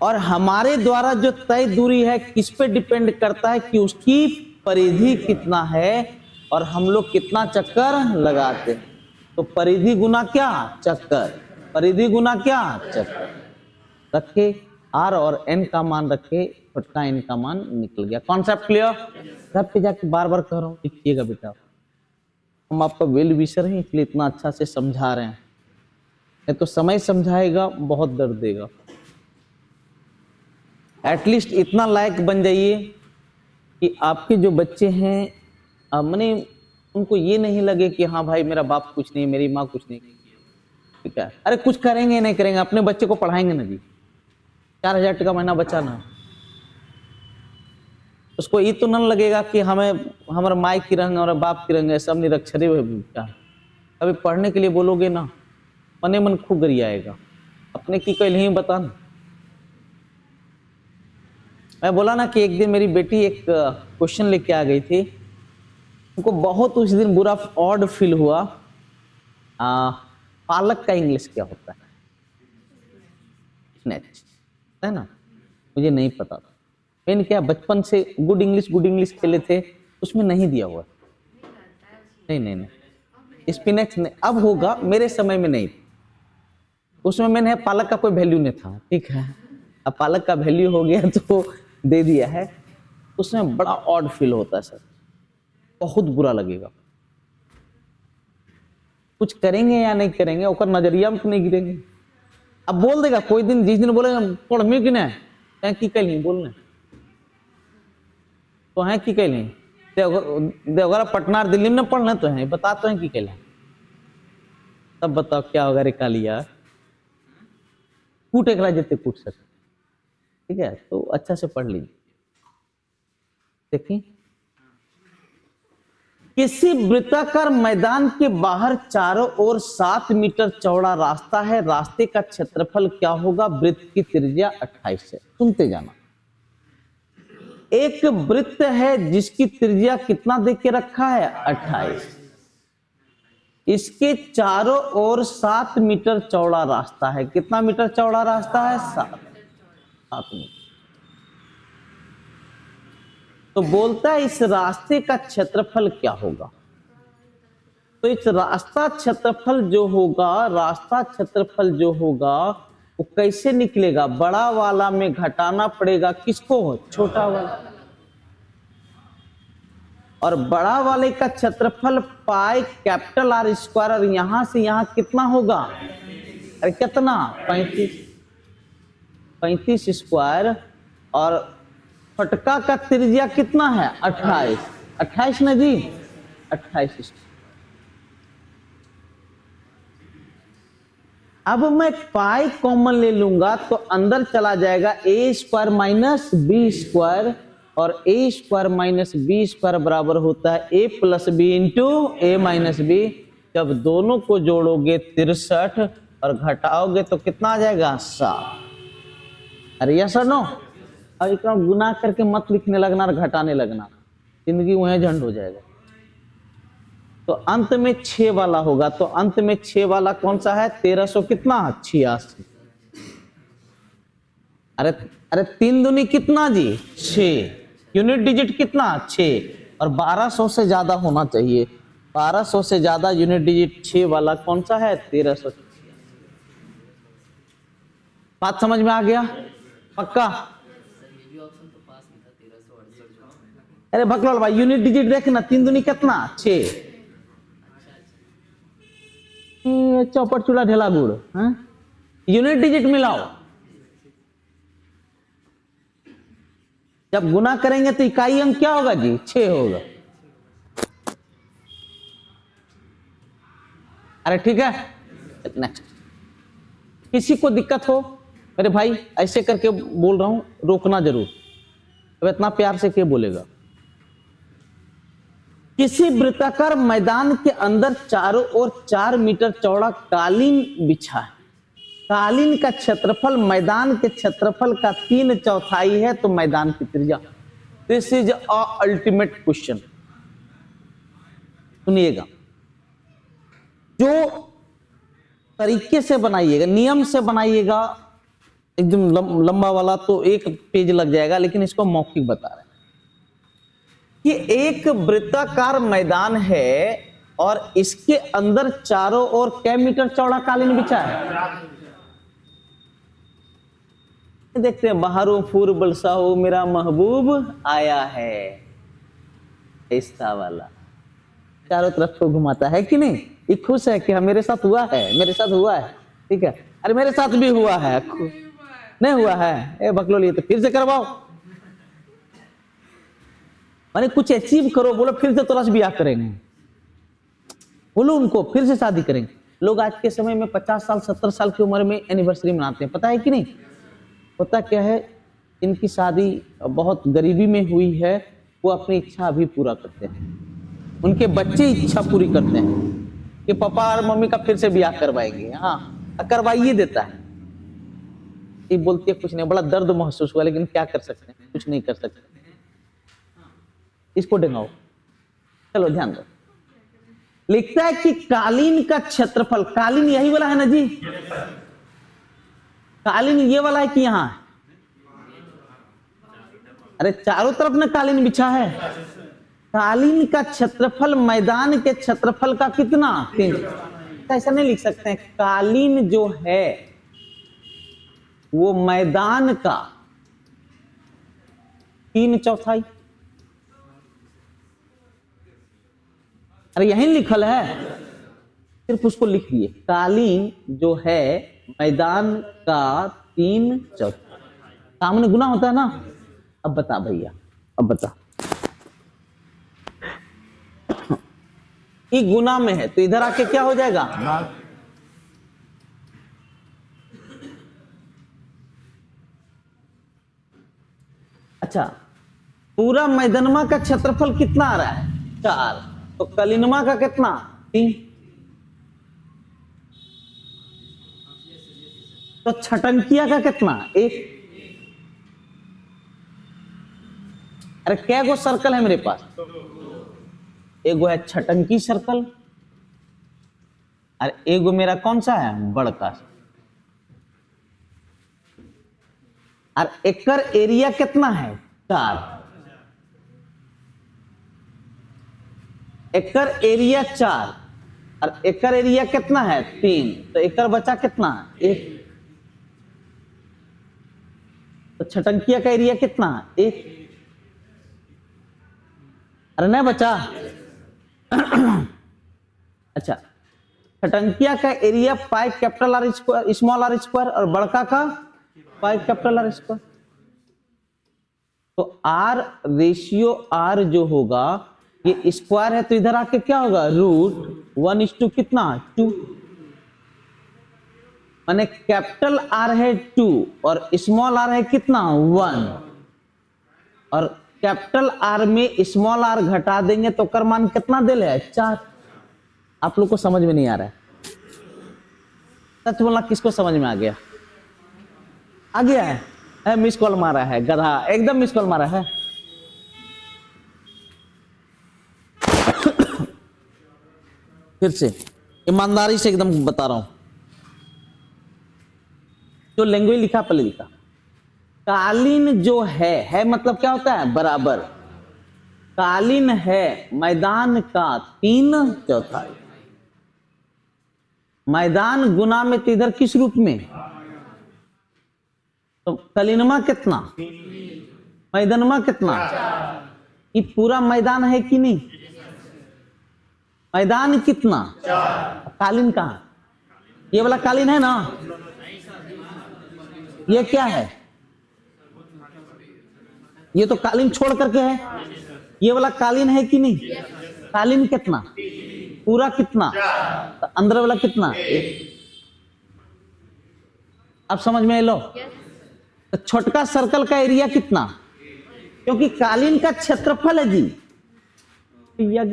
और हमारे द्वारा जो तय दूरी है किस पे डिपेंड करता है? कि उसकी परिधि कितना है और हम लोग कितना चक्कर लगाते हैं। तो परिधि गुना क्या? चक्कर। परिधि गुना क्या? चक्कर। रखे आर और एन का मान रखे, छोटका एन का मान निकल गया। Concept clear? घर पे जाके बार बार कह रहा हूँ, लिखिएगा बेटा, हम आपका वेल विशर हैं इसलिए इतना अच्छा से समझा रहे हैं, नहीं तो समय समझाएगा बहुत दर्द देगा। एटलीस्ट इतना लायक बन जाइए कि आपके जो बच्चे हैं मैंने उनको ये नहीं लगे कि हाँ भाई मेरा बाप कुछ नहीं, मेरी माँ कुछ नहीं, ठीक है। अरे कुछ करेंगे नहीं करेंगे, अपने बच्चे को पढ़ाएंगे ना जी, 4000 टका महीना बचाना, उसको ये तो न लगेगा कि हमें हमारे माई की रंग और बाप की रंग सब निरक्षरे क्या। अभी पढ़ने के लिए बोलोगे ना, मने मन खूब गरियाएगा, अपने की कोई नहीं बता। मैं बोला ना कि एक दिन मेरी बेटी एक क्वेश्चन लेके आ गई थी, उनको बहुत उस दिन बुरा ऑड फील हुआ। पालक का इंग्लिश क्या होता है? स्पिनच है ना, मुझे नहीं पता था। मैंने क्या बचपन से गुड इंग्लिश खेले थे, उसमें नहीं दिया हुआ। नहीं स्पिनच नहीं, अब होगा, मेरे समय में नहीं, उसमें मैंने पालक का कोई वैल्यू नहीं था, ठीक है। अब पालक का वैल्यू हो गया तो दे दिया है। उसमें बड़ा ऑड फील होता है सर, बहुत बुरा लगेगा। कुछ करेंगे या नहीं करेंगे, और नजरिया में तो नहीं गिरेंगे। अब बोल देगा कोई दिन, जिस दिन बोलेगा पढ़ में कि नहीं की कल नहीं बोलने तो है कि कल नहीं, देवघर पटना दिल्ली में पढ़ना तो है, बता तो है कि कल है। तब बताओ क्या होगा रे कालिया, कूट एक जितने कूट सकते, ठीक है, तो अच्छा से पढ़ लीजिए। देखिए, किसी वृत्ताकार मैदान के बाहर चारों ओर 7 मीटर चौड़ा रास्ता है, रास्ते का क्षेत्रफल क्या होगा? वृत्त की त्रिज्या 28 है। सुनते जाना। एक वृत्त है जिसकी त्रिज्या कितना दे के रखा है? 28। इसके चारों ओर 7 मीटर चौड़ा रास्ता है। कितना मीटर चौड़ा रास्ता है? 7 मीटर। तो बोलता है इस रास्ते का क्षेत्रफल क्या होगा? तो इस रास्ता क्षेत्रफल जो होगा वो कैसे निकलेगा? बड़ा वाला में घटाना पड़ेगा किसको? छोटा वाला। और बड़ा वाले का क्षेत्रफल पाई कैपिटल आर स्क्वायर, और यहां से यहां कितना होगा? अरे कितना? 35 स्क्वायर। और फटका का त्रिज्या कितना है? 28 ना जी, 28। अब मैं पाई कॉमन ले लूंगा तो अंदर चला जाएगा ए स्क्वायर माइनस बी स्क्वायर, और ए स्क्वायर माइनस बी स्क्वायर बराबर होता है ए प्लस बी इंटू ए माइनस बी। जब दोनों को जोड़ोगे 63 और घटाओगे तो कितना आ जाएगा? 7। अरे यस और नो? और इतना गुना करके मत लिखने लगना और घटाने लगना, जिंदगी वहीं झंड हो जाएगा। तो अंत में 6 वाला होगा, तो अंत में 6 वाला कौन सा है? 1300 कितना? 86। अरे 3 दूनी कितना जी? 6। यूनिट डिजिट कितना? 6। और 1200 से ज्यादा होना चाहिए। 1200 से ज्यादा यूनिट डिजिट 6 वाला कौन सा है? 1300। बात समझ में आ गया? पक्का? अरे भकलोल भाई, यूनिट डिजिट देखना, 3 दूनी कितना? 6। चौपट चूल्हा ढेला गुड़, यूनिट डिजिट मिलाओ। जब गुना करेंगे तो इकाई अंक क्या होगा जी? 6 होगा। अरे ठीक है, नेक्स्ट। किसी को दिक्कत हो मेरे भाई, ऐसे करके बोल रहा हूं, रोकना जरूर। अब इतना प्यार से क्या बोलेगा? किसी वृत्ताकार मैदान के अंदर चारों ओर 4 मीटर चौड़ा कालीन बिछा है। कालीन का क्षेत्रफल मैदान के क्षेत्रफल का 3/4 है, तो मैदान की त्रिज्या। This is a ultimate question. सुनिएगा, जो तरीके से बनाइएगा, नियम से बनाइएगा, एकदम लंबा वाला तो 1 पेज लग जाएगा, लेकिन इसको मौखिक बता रहे हैं कि एक वृत्ताकार मैदान है और इसके अंदर चारों ओर कै मीटर चौड़ा कालीन बिछा है? देखते हैं, बाहरों फूर बलसा हो मेरा महबूब आया है, ऐसा वाला चारों तरफ को घुमाता है कि नहीं? ये खुश है कि हाँ मेरे साथ हुआ है, मेरे साथ हुआ है। ठीक है, अरे मेरे साथ भी हुआ है। नहीं हुआ है? ए बकलोल, ये तो फिर से करवाओ। माने कुछ अचीव करो, बोलो फिर से तलाश ब्याह करेंगे, बोलो उनको फिर से शादी करेंगे। लोग आज के समय में 50 साल 70 साल की उम्र में एनिवर्सरी मनाते हैं, पता है कि नहीं? होता क्या है, इनकी शादी बहुत गरीबी में हुई है, वो अपनी इच्छा अभी पूरा करते हैं, उनके बच्चे इच्छा पूरी करते हैं कि पापा और मम्मी का फिर से ब्याह करवाएंगे। हाँ, करवाइए देता है। ये बोलती है कुछ नहीं, बड़ा दर्द महसूस हुआ, लेकिन क्या कर सकते हैं, कुछ नहीं कर सकते। इसको डेंगाओ, चलो ध्यान दो। लिखता है कि कालीन का क्षेत्रफल, कालीन यही वाला है ना जी? कालीन ये वाला है कि यहां? अरे चारों तरफ ना कालीन बिछा है। कालीन का क्षेत्रफल मैदान के क्षेत्रफल का कितना? 3। ऐसा नहीं लिख सकते हैं, कालीन जो है वो मैदान का 3/4। अरे यहीं लिखल है, सिर्फ उसको लिख दिए, कालीन जो है मैदान का 3/4। सामने गुना होता है ना? अब बता भैया, अब बता। ये गुना में है तो इधर आके क्या हो जाएगा? अच्छा, पूरा मैदानमा का क्षेत्रफल कितना आ रहा है? 4। तो कलिनमा का कितना? 3। तो छटंकिया का कितना? 1। अरे क्या गो सर्कल है मेरे पास? एगो है छटंकी सर्कल और एगो मेरा कौन सा है? बड़का। और एकर एरिया कितना है? 4। एकर एरिया 4 और एकर एरिया कितना है? 3। तो एकर बचा कितना? 1। तो छटंकिया का एरिया कितना? 1। अरे नहीं बचा? अच्छा, छटंकिया का area pi capital R square small R square और बड़का का पाई कैपिटल आर स्क्वायर। तो आर रेशियो आर जो होगा ये स्क्वायर है, तो इधर आके क्या होगा? रूट 1:2 कितना? 2। माने कैपिटल आर है 2 और स्मॉल आर है कितना? 1। और कैपिटल आर में स्मॉल आर घटा देंगे तो कर मान कितना दिल है? 4। आप लोग को समझ में नहीं आ रहा है? सच बोलना, किसको समझ में आ गया? आ गया है? मिस कॉल मारा है गधा, एकदम मिस कॉल मारा है। फिर से ईमानदारी से एकदम बता रहा हूं, जो लैंग्वेज लिखा पहले लिखा। कालीन जो है मतलब क्या होता है? बराबर। कालीन है मैदान का 3/4। मैदान गुना में तो इधर किस रूप में? तो कलिनमा कितना? मैदानमा कितना? ये पूरा मैदान है कि नहीं? मैदान कितना? कालीन कहां? ये वाला कालीन है ना? ये क्या है? ये तो कालीन छोड़ करके है। ये वाला कालीन है कि नहीं? कालीन कितना? पूरा कितना? तो अंदर वाला कितना? 1। अब समझ में लो। तो छोटका सर्कल का एरिया कितना? क्योंकि कालीन का क्षेत्रफल है जी, मैया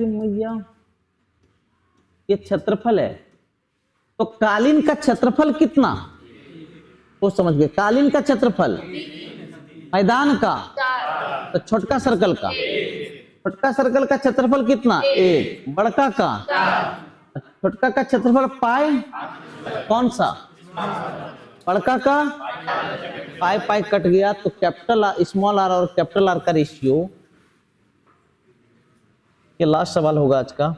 ये क्षेत्रफल है। तो कालीन का क्षेत्रफल कितना? वो समझ गए। कालीन का क्षेत्रफल मैदान का, तो छोटका सर्कल का, छोटका सर्कल का क्षेत्रफल कितना? 1। बड़का का, छोटका का क्षेत्रफल पाई कौन सा? बड़का का पाई पाई कट गया, तो कैपिटल स्मॉल आर और कैपिटल आर का रेशियो। ये लास्ट सवाल होगा आज का।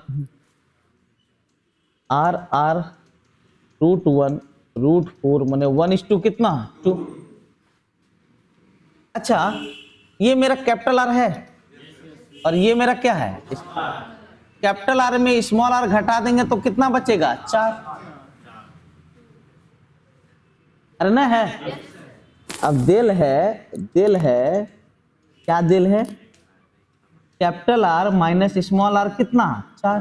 आर आर √1 √4 माने 1:2 कितना? 2। अच्छा, ये मेरा कैपिटल आर है और ये मेरा क्या है? कैपिटल आर में स्मॉल आर घटा देंगे तो कितना बचेगा? 4। अरे ना है? अब दिल है क्या? दिल है capital R minus small R कितना? 4।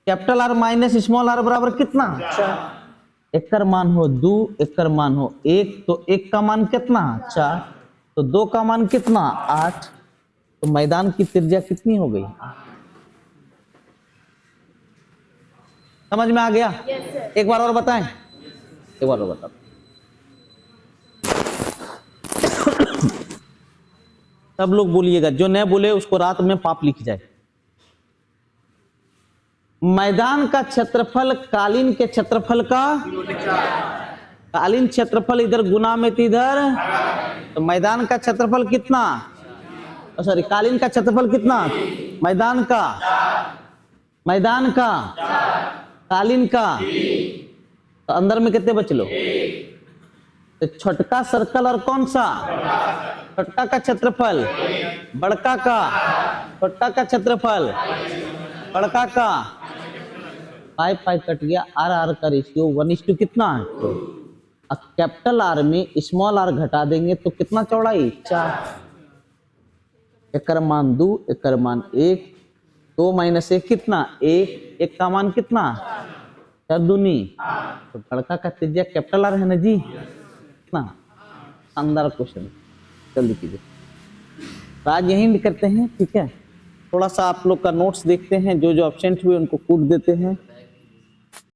Capital R minus small R बराबर कितना? 4। एक का मान हो 2, एक का मान हो 1, तो 1 का मान कितना? 4। तो 2 का मान कितना? 8। तो मैदान की त्रिज्या कितनी हो गई? समझ में आ गया? एक बार और बताएं, एक बार और बता। सब लोग बोलिएगा, जो नहीं बोले उसको रात में पाप लिख जाए। मैदान का क्षेत्रफल कालीन के क्षेत्रफल का, कालीन क्षेत्रफल इधर गुना में तो इधर, तो मैदान का क्षेत्रफल कितना? सॉरी, कालीन का क्षेत्रफल कितना? मैदान का, मैदान का, कालीन का, तो अंदर में कितने बच लो? तो छोटका सर्कल और कौन सा? छोटका का क्षेत्रफल, बड़का का, छोटका का क्षेत्रफल, बड़का का, पाई पाई कट गया। आर आर का रेशियो 1:2 कितना? अब कैपिटल आर में स्मॉल आर घटा देंगे तो कितना चौड़ाई? 4। एक मान 2, एक मान 1, 2 - 1 कितना? 1, 1 का मान कितना? 4 दूनी। तो बड़का का त्रिज्या कैपिटल आर है ना जी। ना, शानदार क्वेश्चन, जल्दी कीजिए। तो आज यहीं करते हैं, ठीक है। थोड़ा सा आप लोग का नोट्स देखते हैं, जो जो एब्सेंट हुए उनको कूट देते हैं।